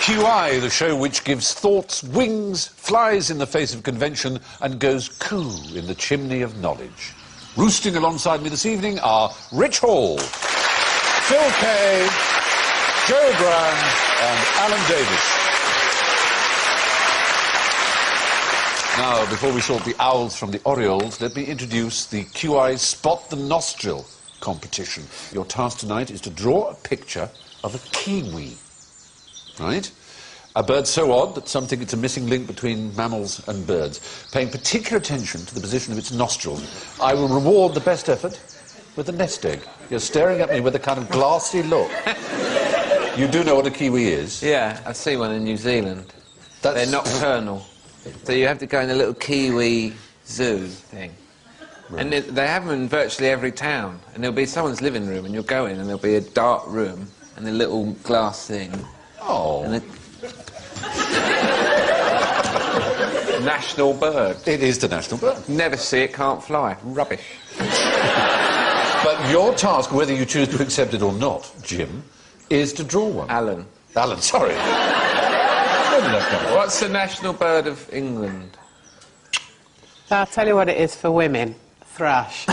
QI, the show which gives thoughts wings, flies in the face of convention, and goes coo in the chimney of knowledge. Roosting alongside me this evening are Rich Hall, Phil Kay, Joe Brown, and Alan Davies. Now, before we sort the owls from the orioles, let me introduce the QI Spot the Nostril competition. Your task tonight is to draw a picture of a kiwi. Right? A bird so odd that some think it's a missing link between mammals and birds, paying particular attention to the position of its nostrils. I will reward the best effort with a nest egg. You're staring at me with a kind of glassy look. You do know what a kiwi is? Yeah, I see one in New Zealand. They're nocturnal. So you have to go in a little kiwi zoo thing. Right. And they have them in virtually every town. And there'll be someone's living room, and you'll go in, and there'll be a dark room and a little glass thing. Oh. And national bird. It is the national bird. Never see it, can't fly. Rubbish. But your task, whether you choose to accept it or not, Jim, is to draw one. Alan. Alan, sorry. What's the national bird of England? I'll tell you what it is for women. Thrush.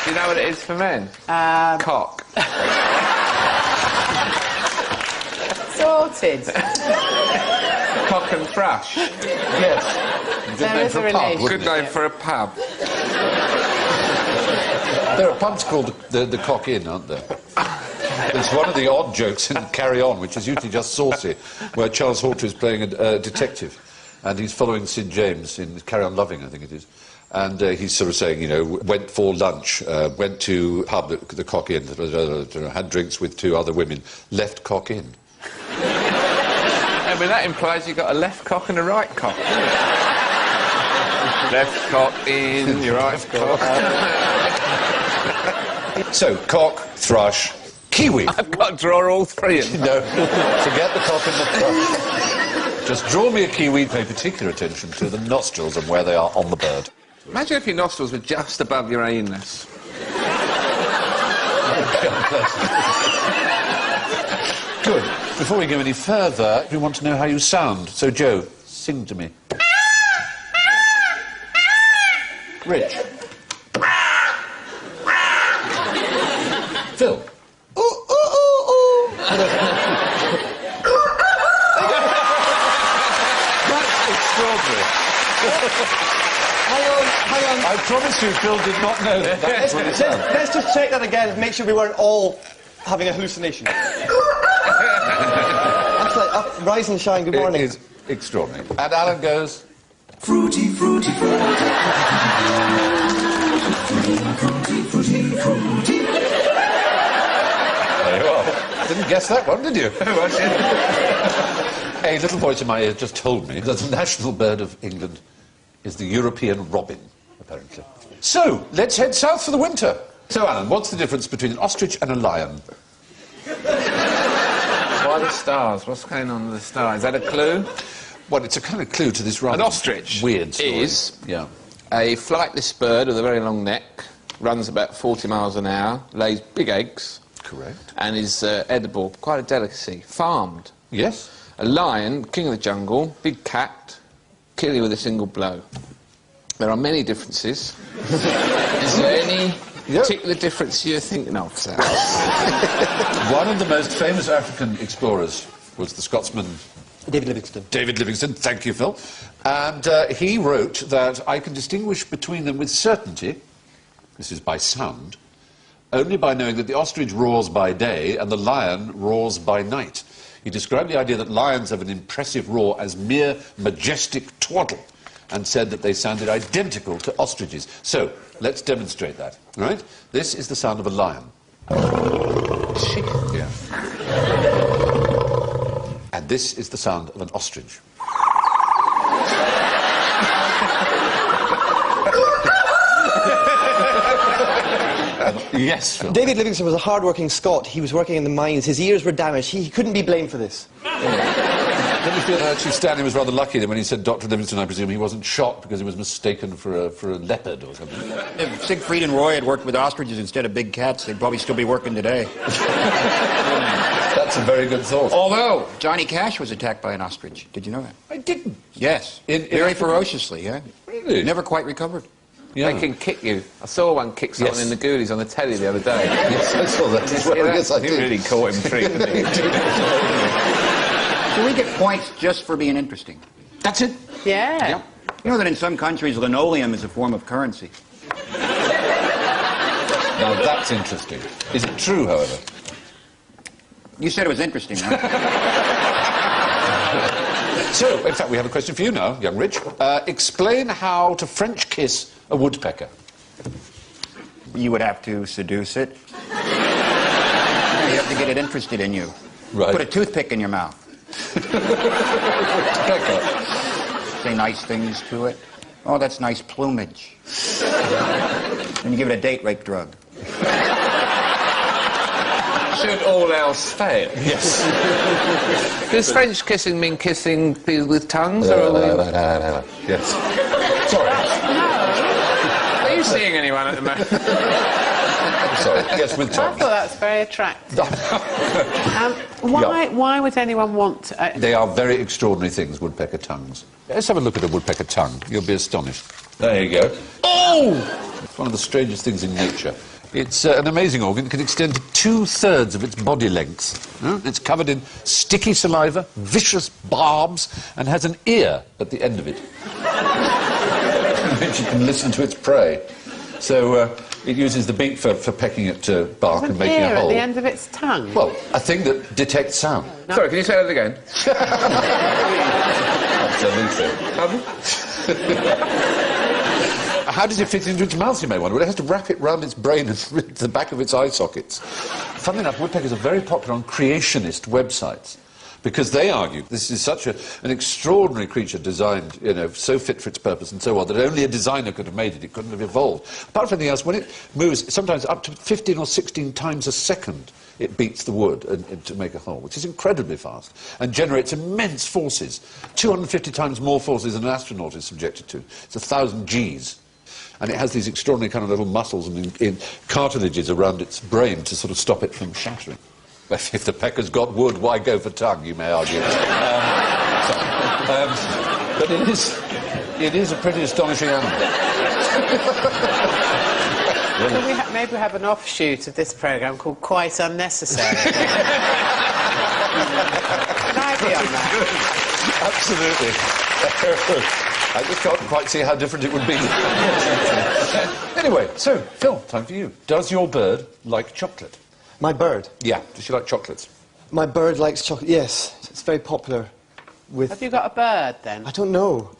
Do you know what it is for men? Cock. Sorted. Cock and thrush. Yes. There is a relation. Good name for a pub. There are pubs called the Cock Inn, aren't there? It's one of the odd jokes in Carry On, which is usually just saucy, where Charles Hawtrey is playing a detective, and he's following Sid James in Carry On Loving, I think it is. And he's sort of saying, you know, went for lunch, went to pub, the Cock Inn, had drinks with two other women, left Cock Inn. I mean, that implies you've got a left cock and a right cock. Left cock in, your right cock. So, cock, thrush, kiwi. I've got to draw all three of them. No, forget the cock and the thrush. Just draw me a kiwi, pay particular attention to the nostrils and where they are on the bird. Imagine if your nostrils were just above your anus. Good. Before we go any further, we want to know how you sound. So, Joe, sing to me. Rich. Phil. Ooh, ooh, ooh, ooh. That's extraordinary. Hang on. I promise you, Phil did not know that. That's what it sounded. Let's just check that again and make sure we weren't all having a hallucination. That's like, rise and shine, good morning. It is extraordinary. And Alan goes... Fruity, fruity, fruity, fruity, fruity, fruity. There you are. Didn't guess that one, did you? A little voice in my ear just told me that the national bird of England is the European robin, apparently. So, let's head south for the winter. So, Alan, what's the difference between an ostrich and a lion? Why the stars? What's going on with the stars? Is that a clue? Well, it's a kind of clue to this rather... An ostrich weird story. is yeah. a flightless bird with a very long neck, runs about 40 miles an hour, lays big eggs. Correct. And is edible, quite a delicacy. Farmed. Yes. A lion, king of the jungle, big cat, kill you with a single blow. There are many differences. Is there any particular difference you're thinking of, Sal? One of the most famous African explorers was the Scotsman... David Livingstone. David Livingstone, thank you, Phil. And he wrote that I can distinguish between them with certainty, this is by sound, only by knowing that the ostrich roars by day and the lion roars by night. He described the idea that lions have an impressive roar as mere majestic twaddle and said that they sounded identical to ostriches. So, let's demonstrate that, right? This is the sound of a lion. Yeah. And this is the sound of an ostrich. Yes, Phil. David Livingstone was a hard-working Scot. He was working in the mines. His ears were damaged. He couldn't be blamed for this. Don't you feel that actually Stanley was rather lucky that when he said Dr. Livingston, I presume he wasn't shot because he was mistaken for a leopard or something? If Siegfried and Roy had worked with ostriches instead of big cats, they'd probably still be working today. That's a very good thought. Although, Johnny Cash was attacked by an ostrich. Did you know that? I didn't. Yes. In Very Africa? ferociously, yeah. Really? Never quite recovered. Yeah. They can kick you. I saw one kick someone Yes. in the Goonies on the telly the other day. Yes, I saw that as well. Yeah, Yes, I he did. really caught him treat, didn't he? So we get points just for being interesting. That's it. Yeah. You know that in some countries, linoleum is a form of currency. Now, that's interesting. Is it true, however? You said it was interesting, huh? So, in fact, we have a question for you now, young Rich. Explain how to French kiss a woodpecker. You would have to seduce it. You have to get it interested in you. Right. Put a toothpick in your mouth. Woodpecker. Say nice things to it. Oh, that's nice plumage. And you give it a date rape drug. Should all else fail. Yes. Does French kissing mean kissing people with tongues? Or Yes. Sorry. are you seeing anyone at the moment? Sorry. Yes, with I tongues. thought that's very attractive. Why would anyone want to... They are very extraordinary things, woodpecker tongues. Let's have a look at a woodpecker tongue. You'll be astonished. There you go. Oh! It's one of the strangest things in nature. It's an amazing organ. It can extend to 2/3 of its body length. It's covered in sticky saliva, vicious barbs, and has an ear at the end of it. Which you can listen to its prey. So it uses the beak for pecking at bark and making ear a hole. at the end of its tongue. Well, a thing that detects sound. Sorry, can you say that again? Absolutely. How does it fit into its mouth, you may wonder? Well, it has to wrap it round its brain and the back of its eye sockets. Funnily enough, woodpeckers are very popular on creationist websites because they argue this is such an extraordinary creature designed, you know, so fit for its purpose and so on, that only a designer could have made it. It couldn't have evolved. Apart from anything else, when it moves, sometimes up to 15 or 16 times a second, it beats the wood to make a hole, which is incredibly fast and generates immense forces, 250 times more forces than an astronaut is subjected to. It's 1,000 Gs. And it has these extraordinary kind of little muscles and cartilages around its brain to sort of stop it from shattering. If the pecker's got wood, why go for tongue, you may argue. But it is a pretty astonishing animal. Maybe we have an offshoot of this programme called Quite Unnecessary. Can I be on that? Absolutely. I just can't quite see how different it would be. Anyway, so, Phil, time for you. Does your bird like chocolate? My bird. Yeah. Does she like chocolates? My bird likes chocolate. Yes, it's very popular with... Have you got a bird, then? I don't know.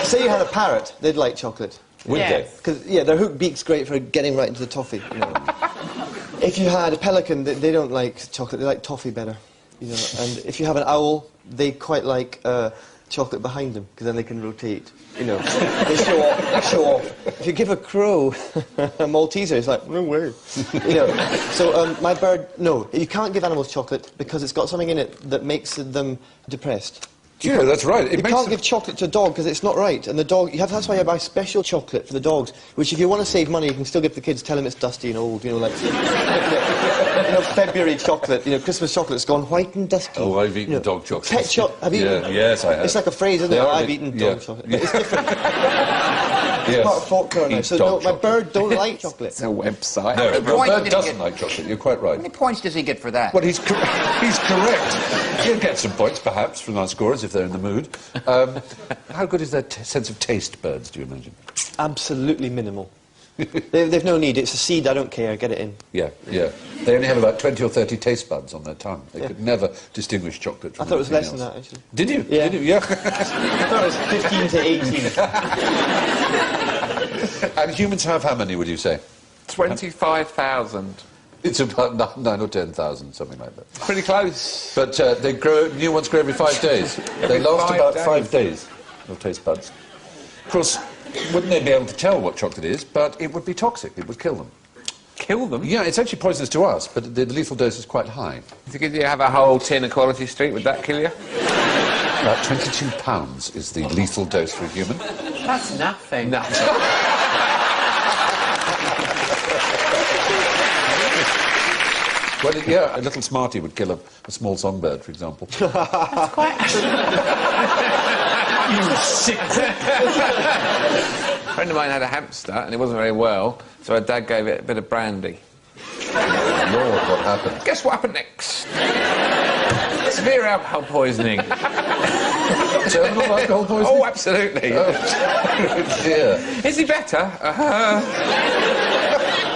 Say you had a parrot, they'd like chocolate. Would Yes. Because, yeah, their hook beak's great for getting right into the toffee, you know. If you had a pelican, they don't like chocolate, they like toffee better, you know. And if you have an owl, they quite like chocolate behind them, because then they can rotate, you know. They show off. If you give a crow a Malteser, it's like, no way. You know. So my bird, no, you can't give animals chocolate because it's got something in it that makes them depressed. Yeah, that's right. You can't give chocolate to a dog because it's not right. And the dog, that's why you buy special chocolate for the dogs, which if you want to save money, you can still give the kids, tell them it's dusty and old, you know, like, you know, February chocolate, you know, Christmas chocolate's gone white and dusty. Oh, I've eaten you know, dog chocolate. Pet chocolate, have you eaten? Yes, I have. It's like a phrase, isn't They it? are a I've bit- eaten yeah. dog chocolate. But it's different. Yes. It's part of folklore now. Eat So dog no, my chocolate. bird don't like chocolate. It's a website. No, How many your points bird did he doesn't get? like chocolate. You're quite How right. many points does he get for that? Well, he's correct. He'll get some points, perhaps, from our scorers if they're in the mood. How good is their sense of taste, birds, do you imagine? Absolutely minimal. They've no need. It's a seed, I don't care, get it in. Yeah, yeah. They only have about 20 or 30 taste buds on their tongue. They could never distinguish chocolate from I thought it was less anything than else. that, actually. Did you? Yeah. Did you? Yeah. I thought it was 15 to 18. And humans have how many, would you say? 25,000. It's about 9 or 10,000, something like that. Pretty close. But new ones grow every 5 days. They last 5 about days. 5 days, your taste buds. Of course, wouldn't they be able to tell what chocolate is, but it would be toxic, it would kill them. kill them. Yeah, it's actually poisonous to us, but the lethal dose is quite high. If you have a whole tin of Quality Street, would that kill you? About 22 pounds is the lethal dose for a human. That's nothing. No. Well, yeah, a little Smartie would kill a small songbird, for example. That's quite... You sick... A friend of mine had a hamster, and it wasn't very well, so her dad gave it a bit of brandy. Lord, what happened? Guess what happened next? Severe alcohol poisoning. Terminal alcohol poisoning? Oh, absolutely. Oh, dear. Is he better?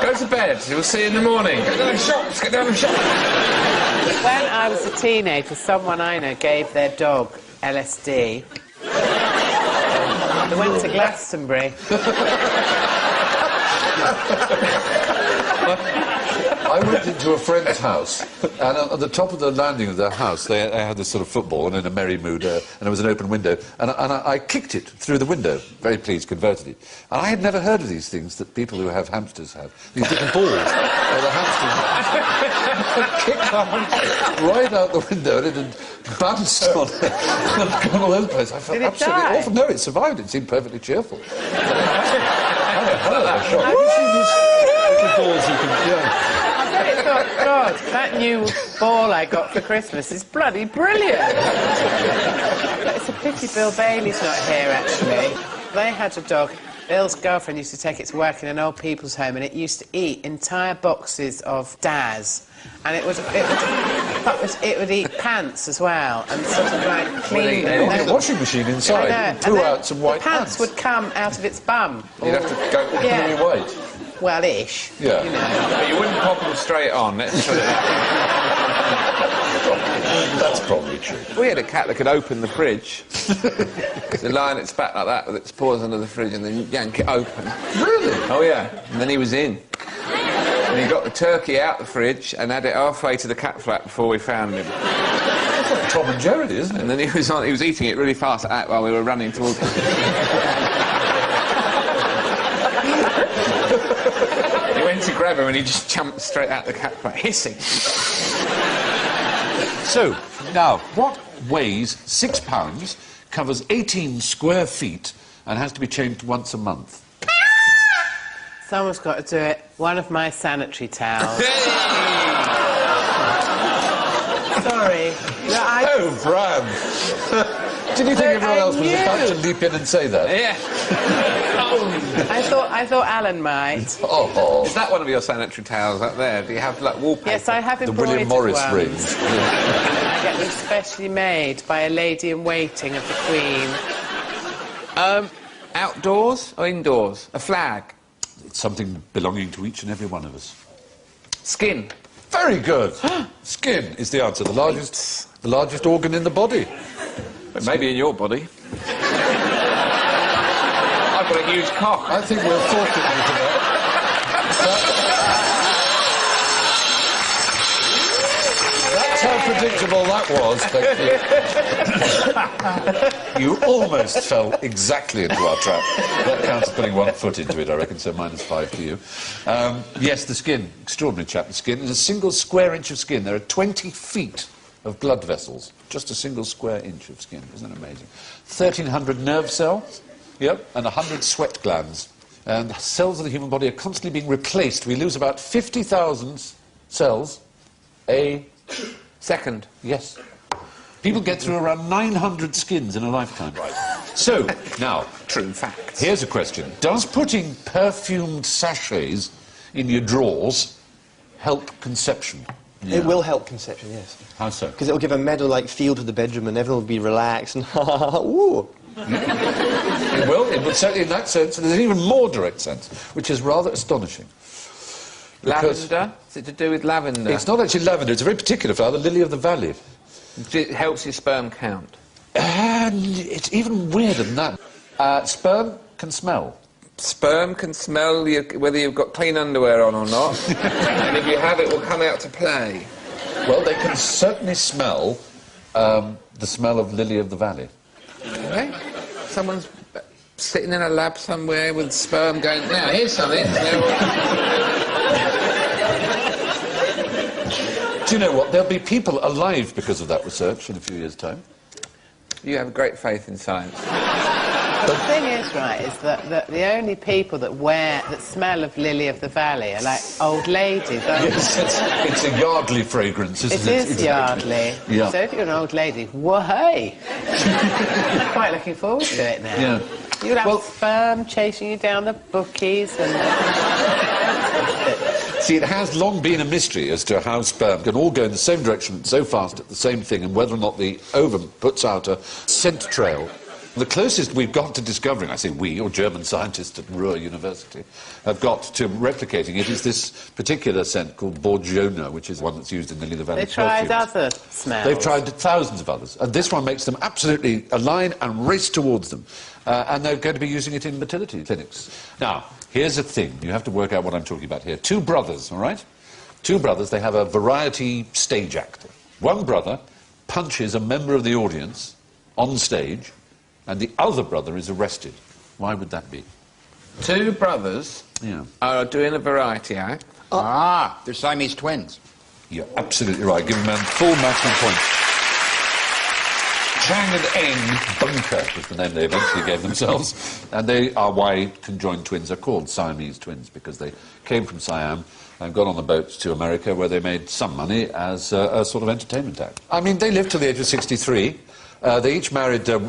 Go to bed. We'll see you in the morning. Get down the shops. Get down the shops. When I was a teenager, someone I know gave their dog LSD. They went to Glastonbury. I went into a friend's house, and at the top of the landing of their house, they had this sort of football, and in a merry mood, and there was an open window, and I kicked it through the window, very pleased, converted it. And I had never heard of these things that people who have hamsters have, these little balls where the hamsters... I kicked the hamster right out the window, and it had bounced on it, and gone all over the place. I felt Did it absolutely die? awful. No, it survived. It seemed perfectly cheerful. Have you seen these little balls you can... Yeah. I thought, God, that new ball I got for Christmas is bloody brilliant. But it's a pity Bill Bailey's not here, actually. They had a dog. Bill's girlfriend used to take it to work in an old people's home, and it used to eat entire boxes of Daz. And it would eat pants as well, and sort of like clean them. A washing machine inside, And two then out some white the pants would come out of its bum. You'd have to go... Yeah. Very white. Well-ish. Yeah. You know. But you wouldn't pop them straight on. Let's put it that That's probably true. way. We had a cat that could open the fridge. So lie on its back like that with its paws under the fridge and then yank it open. Really? Oh, yeah. And then he was in. And he got the turkey out the fridge and had it halfway to the cat flap before we found him. That's like Tom and Jerry, isn't it? And then he was eating it really fast like that while we were running towards him. He went to grab him and he just jumped straight out the cat flap, hissing. So, now, what weighs £6, covers 18 square feet, and has to be changed once a month? Someone's got to do it. One of my sanitary towels. Sorry. No, Oh, Bram! Did you think everyone else was about to leap in and say that? Yeah. I thought Alan might. Oh, Is that one of your sanitary towels up there? Do you have, like, wallpaper? Yes, I have the embroidered William Morris ones. rings. I get them specially made by a lady-in-waiting of the Queen. Outdoors or indoors? A flag? It's something belonging to each and every one of us. Skin? Very good. Skin is the answer. The largest organ in the body. But maybe in your body. I've got a huge cock. I think we'll forfeit you for that. That's how predictable that was, thank you. You almost fell exactly into our trap. That counts as putting one foot into it, I reckon, so -5 to you. Yes, the skin. Extraordinary chap, the skin. In a single square inch of skin, there are 20 feet of blood vessels. Just a single square inch of skin. Isn't that amazing? 1,300 nerve cells. Yep, and 100 sweat glands. And the cells of the human body are constantly being replaced. We lose about 50,000 cells a second. Yes. People get through around 900 skins in a lifetime. Right. So, now, True facts. here's a question. Does putting perfumed sachets in your drawers help conception? It will help conception, yes. How so? Because it'll give a meadow-like feel to the bedroom and everyone will be relaxed and ooh. It will. It would certainly, in that sense, and there's an even more direct sense, which is rather astonishing. Because Lavender? Is it to do with lavender? it's not actually lavender, it's a very particular flower, the lily of the valley. It helps your sperm count. And it's even weirder than that. Sperm can smell. Sperm can smell whether you've got clean underwear on or not. And if you have, it will come out to play. Well, they can certainly smell the smell of lily of the valley. Okay? Someone's sitting in a lab somewhere with sperm going, now, here's something. Do you know what? There'll be people alive because of that research in a few years' time. You have great faith in science. The thing is, right, is that the only people that smell of lily of the valley are like old ladies, aren't Yes, it's a Yardley fragrance, isn't it? It is Yardley. Yeah. So if you're an old lady, whoa-hey! I'm quite looking forward to it now. Yeah. You'll have sperm chasing you down the bookies and... See, it has long been a mystery as to how sperm can all go in the same direction so fast at the same thing, and whether or not the ovum puts out a scent trail. The closest we've got to discovering, I say we, or German scientists at Ruhr University, have got to replicating it is this particular scent called Borgiona, which is one that's used in the Lily Valley They tried perfumes. other smells. They've tried thousands of others, and this one makes them absolutely align and race towards them. And they're going to be using it in fertility clinics. Now, here's the thing. You have to work out what I'm talking about here. Two brothers, all right? Two brothers, they have a variety stage act. One brother punches a member of the audience on stage, and the other brother is arrested. Why would that be? Two brothers are doing a variety act. Ah, they're Siamese twins. You're absolutely right. Give them full maximum points. Chang and Eng Bunker was the name they eventually gave themselves, and they are why conjoined twins are called Siamese twins, because they came from Siam and got on the boat to America, where they made some money as a sort of entertainment act. I mean, they lived till the age of 63. They each married a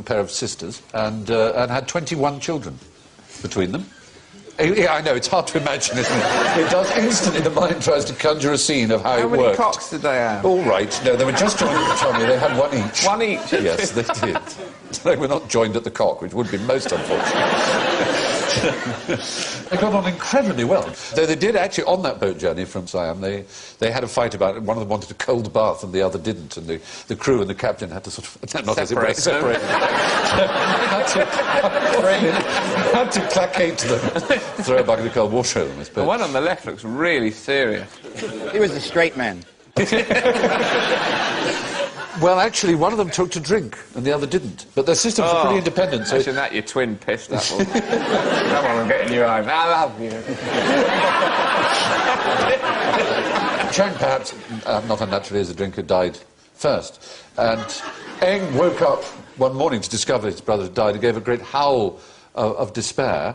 pair of sisters and had 21 children between them. Yeah, I know, it's hard to imagine, isn't it? It does instantly, the mind tries to conjure a scene of how it worked. How many cocks did they have? All right, no, they were just joined at the tummy, they had one each. One each? Yes, they did. They were not joined at the cock, which would be most unfortunate. They got on incredibly well. Though they did actually, on that boat journey from Siam, they had a fight about it. One of them wanted a cold bath and the other didn't, and the crew and the captain had to sort of... Not separate. had to placate them, throw a bucket of cold water at them, I suppose. The one on the left looks really serious. He was a straight man. Well, actually, one of them took to drink, and the other didn't. But their systems are pretty independent, so... Imagine that, your twin pissed, that one. Come on, I'm getting you home. I love you. Chang, perhaps, not unnaturally as a drinker, died first. And Eng woke up one morning to discover his brother had died. He gave a great howl of despair,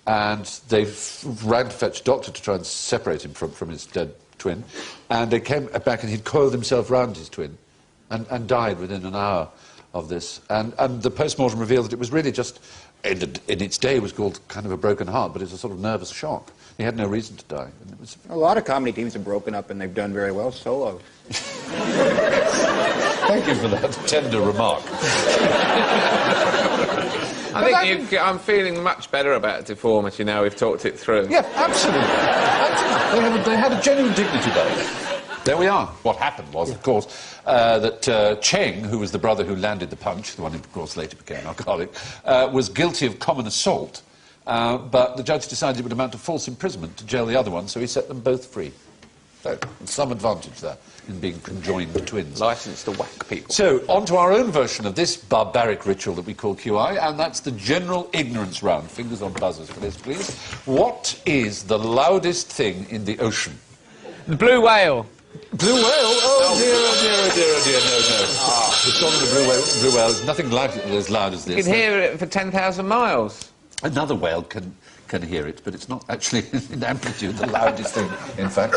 and they ran to fetch a doctor to try and separate him from his dead twin. And they came back, and he'd coiled himself round his twin and died within an hour of this. And the post-mortem revealed that it was really just, in its day, it was called kind of a broken heart, but it's a sort of nervous shock. He had no reason to die. And it was... A lot of comedy teams have broken up and they've done very well solo. Thank you for that tender remark. I'm feeling much better about deformity now we've talked it through. Yeah, absolutely. They had a genuine dignity about it. There we are. What happened was, of course, that Cheng, who was the brother who landed the punch, the one who, of course, later became an alcoholic, was guilty of common assault, but the judge decided it would amount to false imprisonment to jail the other one, so he set them both free. So, some advantage there in being conjoined twins. Licensed to whack people. So, on to our own version of this barbaric ritual that we call QI, and that's the general ignorance round. Fingers on buzzers for this, please. What is the loudest thing in the ocean? The blue whale. Blue whale? Oh, dear, oh, dear, oh, dear, oh, dear, no, no. The song of the blue whale is nothing like as loud as this. You can hear it for 10,000 miles. Another whale can hear it, but it's not actually in amplitude the loudest thing, in fact.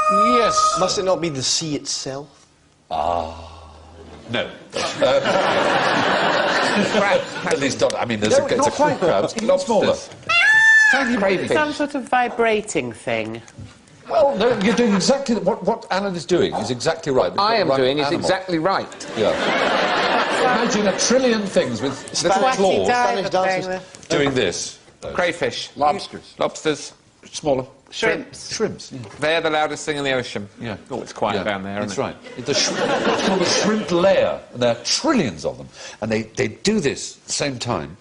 Yes. Must it not be the sea itself? No. At least not. I mean, there's No, not quite. crabs, even smaller. Tiny crayfish. Some sort of vibrating thing. Well, no, you're doing exactly... What Alan is doing is exactly right. I am doing is animal. exactly right. Yeah. Imagine 1 trillion things with little Wacky claws diver dancers. thing. doing this. Crayfish. Lobsters. Lobsters. Smaller. Shrimps. Shrimps, yeah. They're the loudest thing in the ocean. Yeah. Oh, it's quiet down there, That's isn't it? right. It's called the shrimp layer, and there are trillions of them. And they do this at the same time,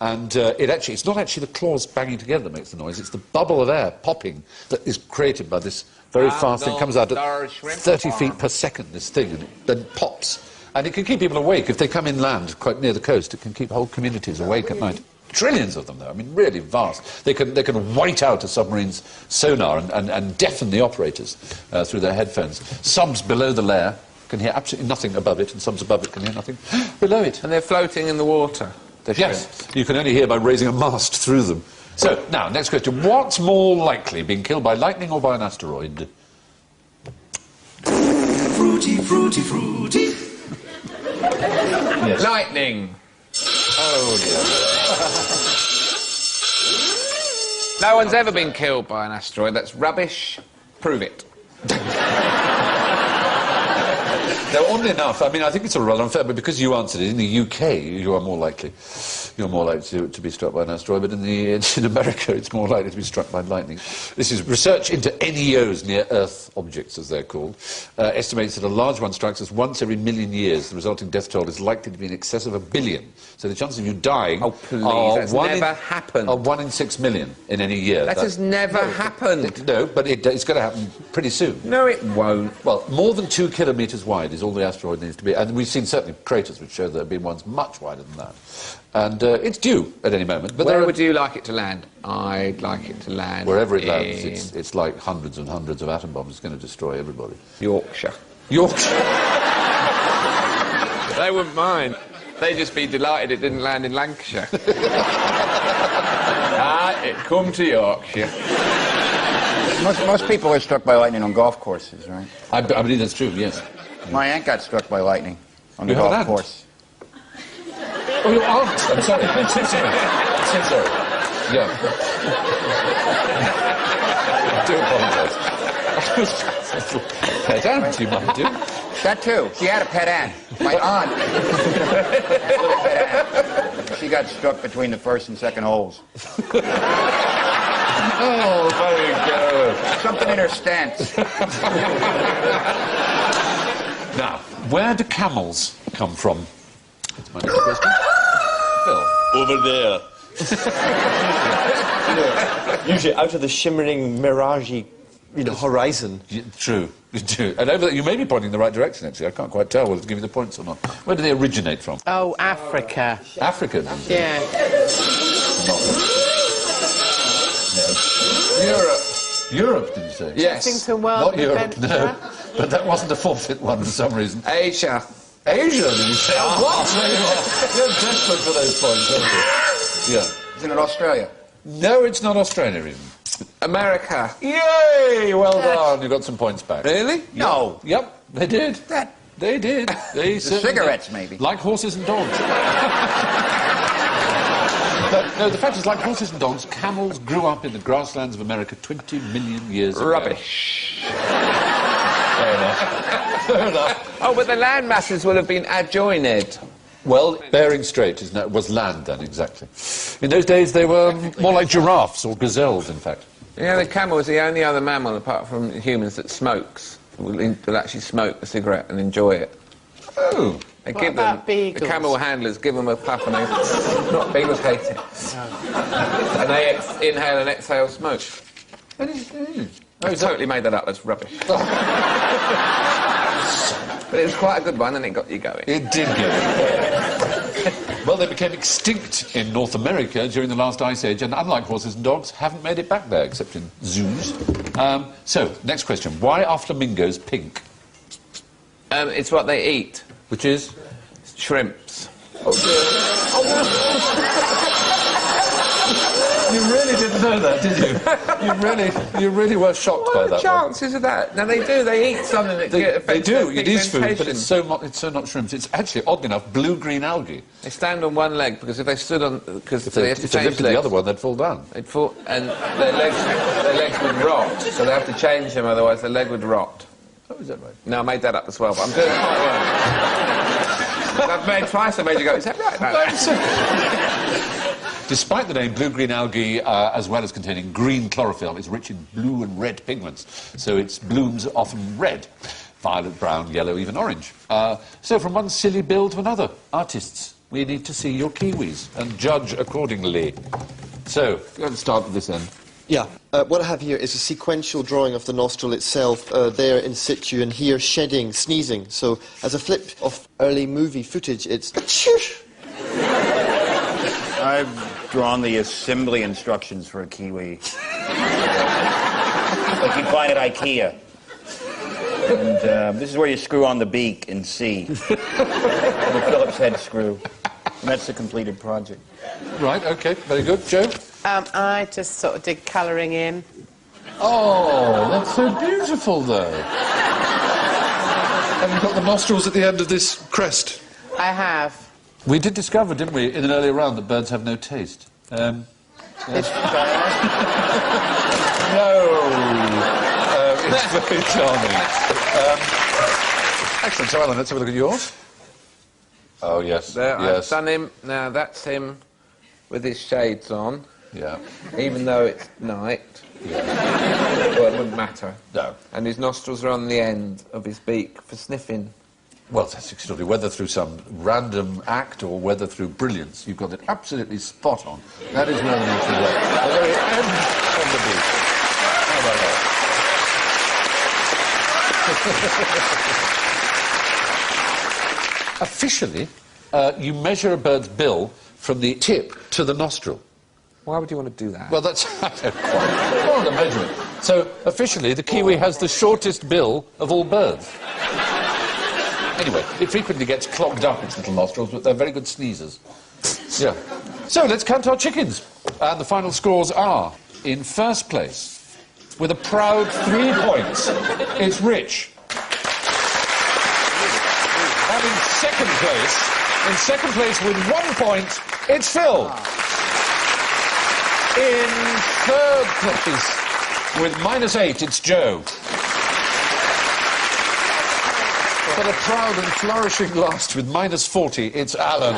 and it's not actually the claws banging together that makes the noise, it's the bubble of air popping that is created by this very fast thing. It comes out at 30 feet per second, this thing, and it then pops. And it can keep people awake. If they come inland, quite near the coast, it can keep whole communities awake at night. Trillions of them, though. I mean, really vast. They can white out a submarine's sonar and deafen the operators through their headphones. Subs below the layer can hear absolutely nothing above it, and subs above it can hear nothing below it. And they're floating in the water. Yes, you can only hear by raising a mast through them. So, now, next question. What's more likely, being killed by lightning or by an asteroid? Fruity, fruity, fruity. Yes. Lightning. Oh, dear. No one's ever been killed by an asteroid. That's rubbish. Prove it. Now, oddly enough, I mean, I think it's a rather unfair, but because you answered it, in the UK, you are more likely. You're more likely to be struck by an asteroid, but in America, it's more likely to be struck by lightning. This is research into NEOs, near-Earth objects, as they're called, estimates that a large one strikes us once every million years. The resulting death toll is likely to be in excess of 1 billion. So the chances of you dying Oh, please, that's never happened. are 1 in 6 million in any year. That has never happened. No, but it's going to happen pretty soon. No, it won't. Well, more than 2 kilometres wide is all the asteroid needs to be. And we've seen certainly craters which show there have been ones much wider than that. And it's due at any moment. But Where would you like it to land? I'd like it to land wherever it lands, it's like hundreds and hundreds of atom bombs. It's going to destroy everybody. Yorkshire. Yorkshire. They wouldn't mind. They'd just be delighted it didn't land in Lancashire. It come to Yorkshire. Most people are struck by lightning on golf courses, right? I believe that's true, yes. My aunt got struck by lightning on the You have an golf aunt? course. Oh, your aunt. I'm sorry. I'm so sorry. I'm so sorry. Yeah. I do apologise. Pet aunt, you might do. That too. She had a pet aunt. My aunt. Little pet aunt. She got struck between the first and second holes. Oh, very good. Something in her stance. Now, where do camels come from? That's my next question. Phil. Over there. Usually out of the shimmering, miragey, horizon. True, you do. And over there, you may be pointing in the right direction, actually. I can't quite tell whether to give you the points or not. Where do they originate from? Oh, Africa. Africa, then? Yeah. Europe. Europe, did you say? Yes. Chessington World Not Europe, Adventure. no. But that wasn't a forfeit one for some reason. Asia. Asia, did you say? Oh, what? You're desperate for those points, aren't you? Yeah. Isn't it Australia? No, it's not Australia, even. America. Yay! Well done. You got some points back. Really? No. Yep, they did. They did. They certainly cigarettes, did. maybe. Like horses and dogs. But, no, the fact is, like horses and dogs, camels grew up in the grasslands of America 20 million years ago. Rubbish. Fair enough. Fair enough. Oh, but the land masses will have been adjoined. Well, Bering Strait was land then, exactly. In those days, they were more like giraffes or gazelles, in fact. You know, the camel is the only other mammal, apart from humans, that smokes. Will actually smoke a cigarette and enjoy it. Oh. They What give about them, beagles? the camel handlers give them a puff and they... Not beagles hate it. And they inhale and exhale smoke. I totally made that up, that's rubbish. But it was quite a good one and it got you going. It did get it. Well, they became extinct in North America during the last ice age, and unlike horses and dogs, haven't made it back there, except in zoos. So, next question. Why are flamingos pink? It's what they eat. Which is? Shrimps. Oh, dear. You really didn't know that, did you? You really were shocked by What are the that one. chances of that? No, they do. They eat something that They affects do. their It is food, but pigmentation. it's so not shrimps. It's actually, oddly enough, blue-green algae. They stand on one leg because if they stood on... Because If they they have to change lifted legs. the other one, they'd fall down. They'd fall... And their legs would rot. So they have to change them, otherwise their leg would rot. Oh, is that right? No, I made that up as well, but I'm doing it quite well. I've made twice, I made you go, is that right? No. Despite the name, blue-green algae, as well as containing green chlorophyll, is rich in blue and red pigments, so its blooms are often red. Violet, brown, yellow, even orange. So from one silly bill to another, artists, we need to see your kiwis and judge accordingly. So, let's start at this end. Yeah. What I have here is a sequential drawing of the nostril itself, there in situ, and here shedding, sneezing. So, as a flip of early movie footage, it's... I've drawn the assembly instructions for a kiwi. Like you'd find at IKEA. And this is where you screw on the beak in C. The Phillips head screw. And that's the completed project. Right, OK, very good. Joe? I just sort of did colouring in. Oh, that's so beautiful, though. And you've got the nostrils at the end of this crest. I have. We did discover, didn't we, in an earlier round, that birds have no taste. Yes. It's very charming. Excellent. So, Alan, let's have a look at yours. Oh, yes. There, yes. I've done him. Now, that's him with his shades on. Yeah. Even though it's night. Yeah. Well, it wouldn't matter. No. And his nostrils are on the end of his beak for sniffing. Well, that's extraordinary. Whether through some random act or whether through brilliance, you've got it absolutely spot on. That is where the nostrils are. The very end of the beak. How about that? Officially, you measure a bird's bill from the tip to the nostril. Why would you want to do that? Well, that's... I don't quite... I want to measure it. So, officially, the kiwi has the shortest bill of all birds. Anyway, it frequently gets clogged up, its little nostrils, but they're very good sneezers. Yeah. So, let's count our chickens. And the final scores are, in first place, with a proud 3 points, it's Rich. And in second place with 1 point, it's Phil. In third place, with -8, it's Joe. But a proud and flourishing last with -40, it's Alan.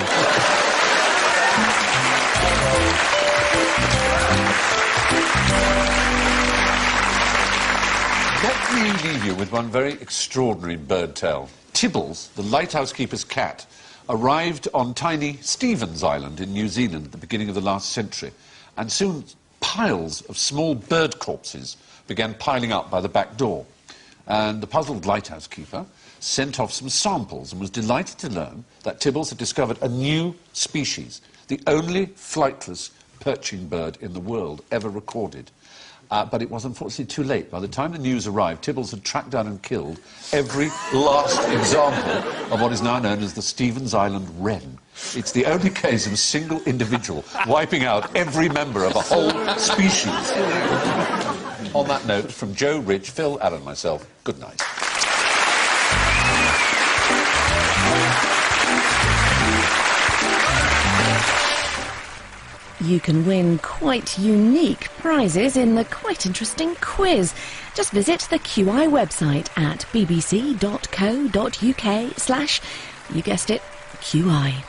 Let me leave you with one very extraordinary bird tale. Tibbles, the lighthouse keeper's cat, arrived on tiny Stevens Island in New Zealand at the beginning of the last century, and soon piles of small bird corpses began piling up by the back door. And the puzzled lighthouse keeper sent off some samples and was delighted to learn that Tibbles had discovered a new species, the only flightless perching bird in the world ever recorded. But it was unfortunately too late. By the time the news arrived, Tibbles had tracked down and killed every last example of what is now known as the Stevens Island wren. It's the only case of a single individual wiping out every member of a whole species. On that note, from Joe, Rich, Phil, Alan and myself, good night. You can win quite unique prizes in the quite interesting quiz. Just visit the QI website at bbc.co.uk/, you guessed it, QI.